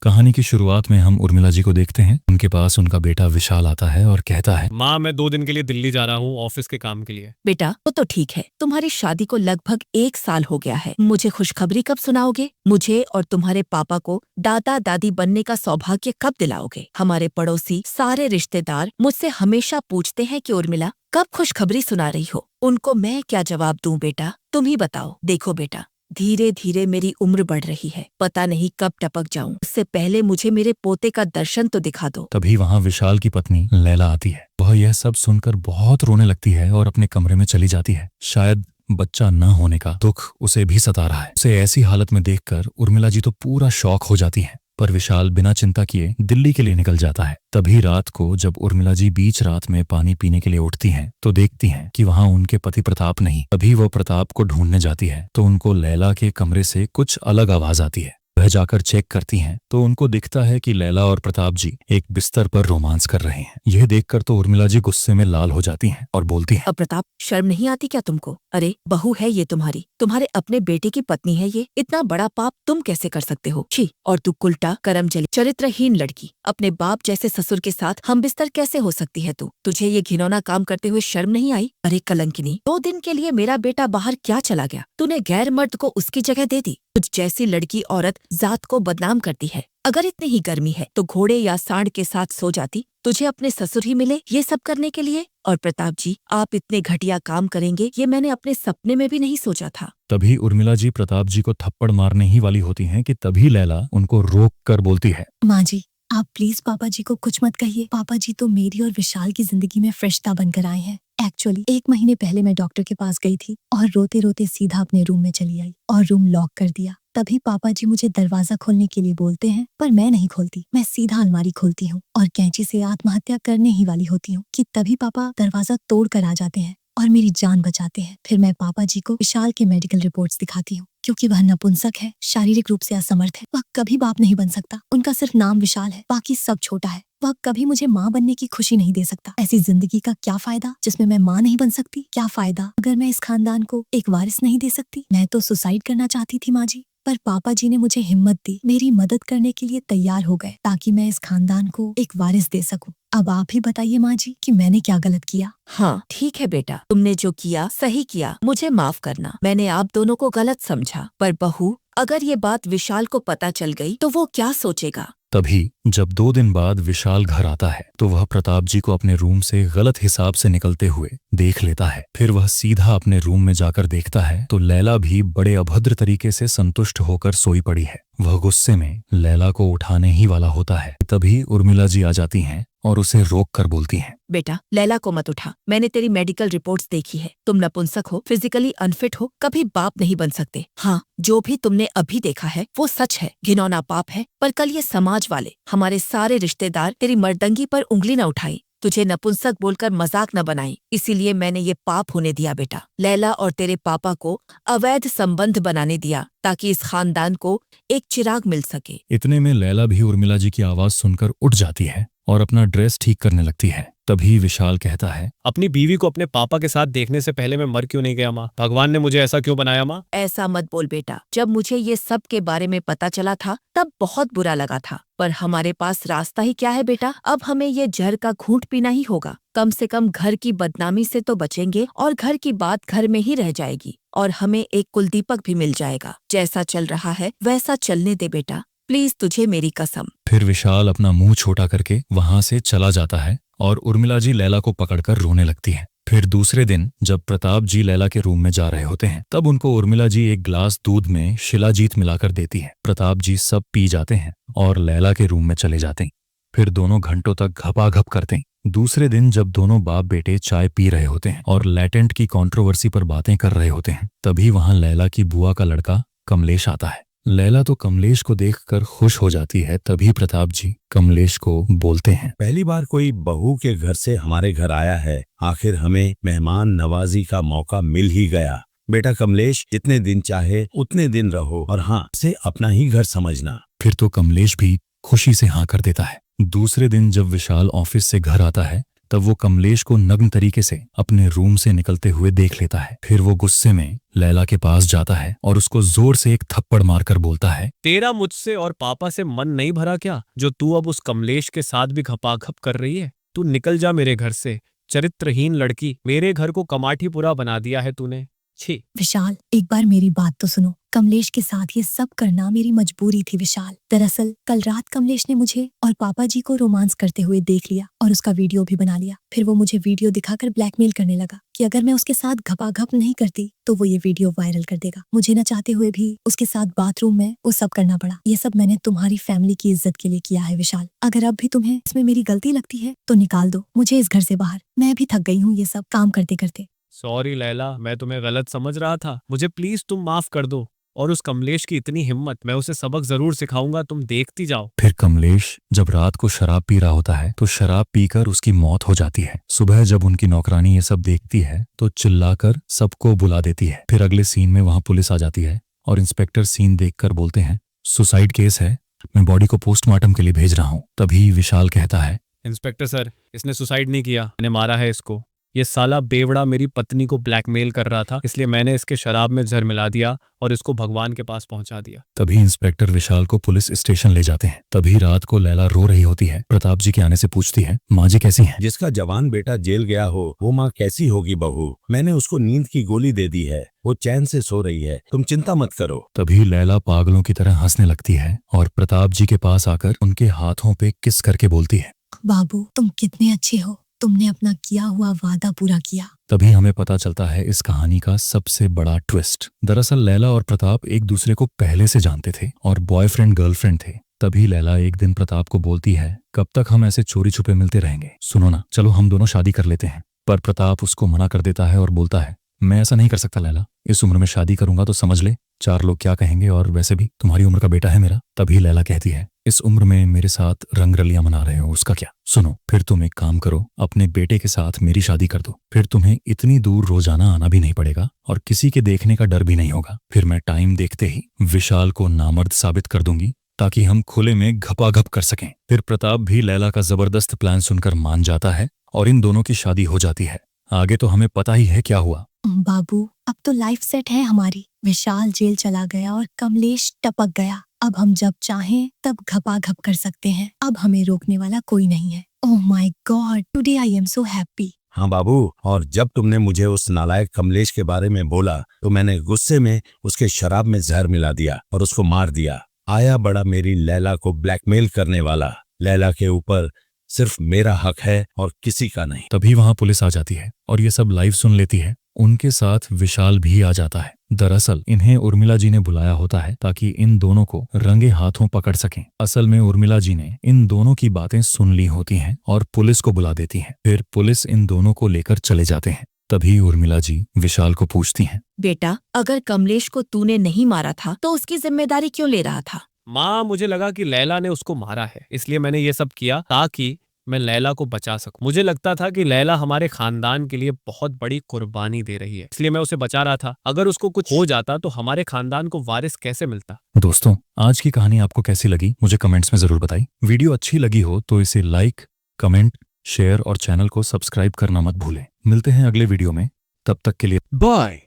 कहानी की शुरुआत में हम उर्मिला जी को देखते हैं। उनके पास उनका बेटा विशाल आता है और कहता है, माँ मैं 2 दिन के लिए दिल्ली जा रहा हूँ ऑफिस के काम के लिए। बेटा वो तो ठीक है, तुम्हारी शादी को लगभग 1 साल हो गया है। मुझे खुशखबरी कब सुनाओगे? मुझे और तुम्हारे पापा को दादा दादी बनने का सौभाग्य कब दिलाओगे? हमारे पड़ोसी सारे रिश्तेदार मुझसे हमेशा पूछते हैं कि उर्मिला कब खुशखबरी सुना रही हो। उनको मैं क्या जवाब दूं बेटा, तुम ही बताओ। देखो बेटा, धीरे धीरे मेरी उम्र बढ़ रही है, पता नहीं कब टपक जाऊं। उससे पहले मुझे मेरे पोते का दर्शन तो दिखा दो। तभी वहाँ विशाल की पत्नी लैला आती है। वह यह सब सुनकर बहुत रोने लगती है और अपने कमरे में चली जाती है। शायद बच्चा न होने का दुख उसे भी सता रहा है। उसे ऐसी हालत में देखकर उर्मिला जी तो पूरा शॉक हो जाती है। पर विशाल बिना चिंता किए दिल्ली के लिए निकल जाता है। तभी रात को जब उर्मिला जी बीच रात में पानी पीने के लिए उठती हैं, तो देखती हैं कि वहाँ उनके पति प्रताप नहीं। तभी वो प्रताप को ढूंढने जाती है तो उनको लैला के कमरे से कुछ अलग आवाज आती है। वह जाकर चेक करती हैं तो उनको दिखता है कि लैला और प्रताप जी एक बिस्तर पर रोमांस कर रहे हैं। यह देखकर तो उर्मिला जी गुस्से में लाल हो जाती हैं और बोलती हैं, अब प्रताप, शर्म नहीं आती क्या तुमको? अरे बहू है ये तुम्हारी, तुम्हारे अपने बेटे की पत्नी है ये। इतना बड़ा पाप तुम कैसे कर सकते हो? छी! और तू कुलटा करमजली चरित्रहीन लड़की, अपने बाप जैसे ससुर के साथ हम बिस्तर कैसे हो सकती है तू? तुझे ये घिनौना काम करते हुए शर्म नहीं आई? अरे कलंकिनी, 2 दिन के लिए मेरा बेटा बाहर क्या चला गया? तूने गैर मर्द को उसकी जगह दे दी। तुझ जैसी लड़की औरत जात को बदनाम करती है। अगर इतनी ही गर्मी है तो घोड़े या सांड के साथ सो जाती। तुझे अपने ससुर ही मिले ये सब करने के लिए। और प्रताप जी, आप इतने घटिया काम करेंगे ये मैंने अपने सपने में भी नहीं सोचा था। तभी उर्मिला जी प्रताप जी को थप्पड़ मारने ही वाली होती हैं कि तभी लैला उनको रोक कर बोलती है, माँ जी, आप प्लीज पापा जी को कुछ मत कहिए। पापा जी तो मेरी और विशाल की जिंदगी में फरिश्ता बनकर आए हैं। एक्चुअली 1 महीने पहले मैं डॉक्टर के पास गई थी और रोते रोते सीधा अपने रूम में चली आई और रूम लॉक कर दिया। तभी पापा जी मुझे दरवाजा खोलने के लिए बोलते हैं, पर मैं नहीं खोलती। मैं सीधा अलमारी खोलती हूँ और कैंची से आत्महत्या करने ही वाली होती हूँ कि तभी पापा दरवाजा तोड़ कर आ जाते हैं और मेरी जान बचाते हैं। फिर मैं पापा जी को विशाल के मेडिकल रिपोर्ट्स दिखाती हूँ। क्योंकि वह नपुंसक है, शारीरिक रूप से असमर्थ है, वह कभी बाप नहीं बन सकता। उनका सिर्फ नाम विशाल है, बाकी सब छोटा है। वह कभी मुझे माँ बनने की खुशी नहीं दे सकता। ऐसी जिंदगी का क्या फायदा जिसमें मैं माँ नहीं बन सकती? क्या फायदा अगर मैं इस खानदान को एक वारिस नहीं दे सकती? मैं तो सुसाइड करना चाहती थी माँ जी, पर पापा जी ने मुझे हिम्मत दी, मेरी मदद करने के लिए तैयार हो गए ताकि मैं इस खानदान को एक वारिस दे सकूं। अब आप ही बताइए माँ जी कि मैंने क्या गलत किया? हाँ ठीक है बेटा, तुमने जो किया सही किया। मुझे माफ करना, मैंने आप दोनों को गलत समझा। पर बहू, अगर ये बात विशाल को पता चल गई तो वो क्या सोचेगा? तभी जब 2 दिन बाद विशाल घर आता है तो वह प्रताप जी को अपने रूम से गलत हिसाब से निकलते हुए देख लेता है। फिर वह सीधा अपने रूम में जाकर देखता है तो लैला भी बड़े अभद्र तरीके से संतुष्ट होकर सोई पड़ी है। वह गुस्से में लैला को उठाने ही वाला होता है। तभी उर्मिला जी आ जाती हैं और उसे रोक कर बोलती हैं, बेटा लैला को मत उठा, मैंने तेरी मेडिकल रिपोर्ट्स देखी है। तुम नपुंसक हो, फिजिकली अनफिट हो, कभी बाप नहीं बन सकते। हाँ, जो भी तुमने अभी देखा है वो सच है, घिनौना पाप है। पर कल ये समाज वाले, हमारे सारे रिश्तेदार तेरी मर्दंगी पर उंगली न उठाई, तुझे नपुंसक बोलकर मजाक न बनाई। इसीलिए मैंने ये पाप होने दिया बेटा। लैला और तेरे पापा को अवैध संबंध बनाने दिया ताकि इस खानदान को एक चिराग मिल सके। इतने में लैला भी उर्मिला जी की आवाज सुनकर उठ जाती है और अपना ड्रेस ठीक करने लगती है। तभी विशाल कहता है, अपनी बीवी को अपने पापा के साथ देखने से पहले मैं मर क्यों नहीं गया माँ? भगवान ने मुझे ऐसा क्यों बनाया माँ? ऐसा मत बोल बेटा, जब मुझे ये सब के बारे में पता चला था तब बहुत बुरा लगा था, पर हमारे पास रास्ता ही क्या है बेटा? अब हमें ये जहर का घूंट पीना ही होगा। कम से कम घर की बदनामी से तो बचेंगे और घर की बात घर में ही रह जाएगी और हमें एक कुलदीपक भी मिल जाएगा। जैसा चल रहा है वैसा चलने दे बेटा, प्लीज, तुझे मेरी कसम। फिर विशाल अपना मुंह छोटा करके वहां से चला जाता है और उर्मिला जी लैला को पकड़कर रोने लगती हैं। फिर दूसरे दिन जब प्रताप जी लैला के रूम में जा रहे होते हैं तब उनको उर्मिला जी एक गिलास दूध में शिलाजीत मिलाकर देती है। प्रताप जी सब पी जाते हैं और लैला के रूम में चले जाते हैं। फिर दोनों घंटों तक घपाघप करते हैं। दूसरे दिन जब दोनों बाप बेटे चाय पी रहे होते हैं और लेटेंट की कंट्रोवर्सी पर बातें कर रहे होते हैं, तभी वहां लैला की बुआ का लड़का कमलेश आता है। लैला तो कमलेश को देखकर खुश हो जाती है। तभी प्रताप जी कमलेश को बोलते हैं, पहली बार कोई बहू के घर से हमारे घर आया है, आखिर हमें मेहमान नवाजी का मौका मिल ही गया। बेटा कमलेश, जितने दिन चाहे उतने दिन रहो और हाँ, से अपना ही घर समझना। फिर तो कमलेश भी खुशी से हाँ कर देता है। दूसरे दिन जब विशाल ऑफिस से घर आता है तब वो कमलेश को नग्न तरीके से अपने रूम से निकलते हुए देख लेता है। फिर वो गुस्से में लैला के पास जाता है और उसको जोर से एक थप्पड़ मारकर बोलता है, तेरा मुझसे और पापा से मन नहीं भरा क्या, जो तू अब उस कमलेश के साथ भी घपाघप कर रही है? तू निकल जा मेरे घर से, चरित्रहीन लड़की। मेरे घर को कमाटीपुरा बना दिया है तूने। छी। विशाल, एक बार मेरी बात तो सुनो। कमलेश के साथ ये सब करना मेरी मजबूरी थी विशाल। दरअसल कल रात कमलेश ने मुझे और पापा जी को रोमांस करते हुए देख लिया और उसका वीडियो भी बना लिया। फिर वो मुझे वीडियो दिखाकर ब्लैकमेल करने लगा कि अगर मैं उसके साथ घपाघप नहीं करती तो वो ये वीडियो वायरल कर देगा। मुझे न चाहते हुए भी उसके साथ बाथरूम में वो सब करना पड़ा। ये सब मैंने तुम्हारी फैमिली की इज्जत के लिए किया है विशाल। अगर अब भी तुम्हें इसमें मेरी गलती लगती है तो निकाल दो मुझे इस घर से बाहर। मैं भी थक गई हूँ ये सब काम करते करते। सॉरी लैला, मैं तुम्हें गलत समझ रहा था। मुझे प्लीज तुम माफ कर दो। और उस कमलेश की इतनी हिम्मत, मैं उसे सबक जरूर सिखाऊंगा, तुम देखती जाओ। फिर कमलेश जब रात को शराब पी रहा होता है तो शराब पीकर उसकी मौत हो जाती है। सुबह जब उनकी नौकरानी ये सब देखती है तो चिल्लाकर सबको बुला देती है। फिर अगले सीन में वहां पुलिस आ जाती है और इंस्पेक्टर सीन देखकर बोलते हैं, सुसाइड केस है, मैं बॉडी को पोस्टमार्टम के लिए भेज रहा हूँ। तभी विशाल कहता है, इंस्पेक्टर सर, इसने सुसाइड नहीं किया, मैंने मारा है इसको। ये साला बेवड़ा मेरी पत्नी को ब्लैकमेल कर रहा था, इसलिए मैंने इसके शराब में जहर मिला दिया और इसको भगवान के पास पहुंचा दिया। तभी इंस्पेक्टर विशाल को पुलिस स्टेशन ले जाते हैं। तभी रात को लैला रो रही होती है। प्रताप जी के आने से पूछती है, माँ जी कैसी हैं? जिसका जवान बेटा जेल गया हो वो माँ कैसी होगी बहू? मैंने उसको नींद की गोली दे दी है, वो चैन से सो रही है, तुम चिंता मत करो। तभी लैला पागलों की तरह हंसने लगती है और प्रताप जी के पास आकर उनके हाथों पे किस करके बोलती है, बाबू तुम कितने अच्छे हो, तुमने अपना किया हुआ वादा पूरा किया। तभी हमें पता चलता है इस कहानी का सबसे बड़ा ट्विस्ट। दरअसल लैला और प्रताप एक दूसरे को पहले से जानते थे और बॉयफ्रेंड गर्लफ्रेंड थे। तभी लैला एक दिन प्रताप को बोलती है, कब तक हम ऐसे चोरी छुपे मिलते रहेंगे, सुनो ना, चलो हम दोनों शादी कर लेते हैं। पर प्रताप उसको मना कर देता है और बोलता है, मैं ऐसा नहीं कर सकता लैला, इस उम्र में शादी करूंगा तो समझ ले 4 लोग क्या कहेंगे, और वैसे भी तुम्हारी उम्र का बेटा है मेरा। तभी लैला कहती है, इस उम्र में मेरे साथ रंगरलियां मना रहे हो, उसका क्या? सुनो, फिर तुम एक काम करो, अपने बेटे के साथ मेरी शादी कर दो, फिर तुम्हें इतनी दूर रोजाना आना भी नहीं पड़ेगा और किसी के देखने का डर भी नहीं होगा। फिर मैं टाइम देखते ही विशाल को नामर्द साबित कर दूंगी ताकि हम खुले में घपाघप कर सकें। फिर प्रताप भी लैला का जबरदस्त प्लान सुनकर मान जाता है और इन दोनों की शादी हो जाती है। आगे तो हमें पता ही है क्या हुआ। बाबू अब तो लाइफ सेट है हमारी। विशाल जेल चला गया और कमलेश टपक गया। अब हम जब चाहें तब घपाघप कर सकते हैं। अब हमें रोकने वाला कोई नहीं है। Oh my God, today I am so happy. हाँ बाबू, और जब तुमने मुझे उस नालायक कमलेश के बारे में बोला तो मैंने गुस्से में उसके शराब में जहर मिला दिया और उसको मार दिया। आया बड़ा मेरी लैला को ब्लैकमेल करने वाला। लैला के ऊपर सिर्फ मेरा हक है और किसी का नहीं। तभी वहां पुलिस आ जाती है और ये सब लाइव सुन लेती है। उनके साथ विशाल भी आ जाता है। दरअसल इन्हें उर्मिला जी ने बुलाया होता है ताकि इन दोनों को रंगे हाथों पकड़ सकें। असल में उर्मिला जी ने इन दोनों की बातें सुन ली होती हैं और पुलिस को बुला देती हैं। फिर पुलिस इन दोनों को लेकर चले जाते हैं। तभी उर्मिला जी विशाल को पूछती हैं, बेटा, अगर कमलेश को तूने नहीं मारा था तो उसकी जिम्मेदारी क्यों ले रहा था? माँ, मुझे लगा कि लैला ने उसको मारा है, इसलिए मैंने ये सब किया ताकि मैं लैला को बचा सकूं। मुझे लगता था कि लैला हमारे खानदान के लिए बहुत बड़ी कुर्बानी दे रही है, इसलिए मैं उसे बचा रहा था। अगर उसको कुछ हो जाता तो हमारे खानदान को वारिस कैसे मिलता? दोस्तों, आज की कहानी आपको कैसी लगी मुझे कमेंट्स में जरूर बताइए। वीडियो अच्छी लगी हो तो इसे लाइक, कमेंट, शेयर और चैनल को सब्सक्राइब करना मत भूलें। मिलते हैं अगले वीडियो में, तब तक के लिए बाय।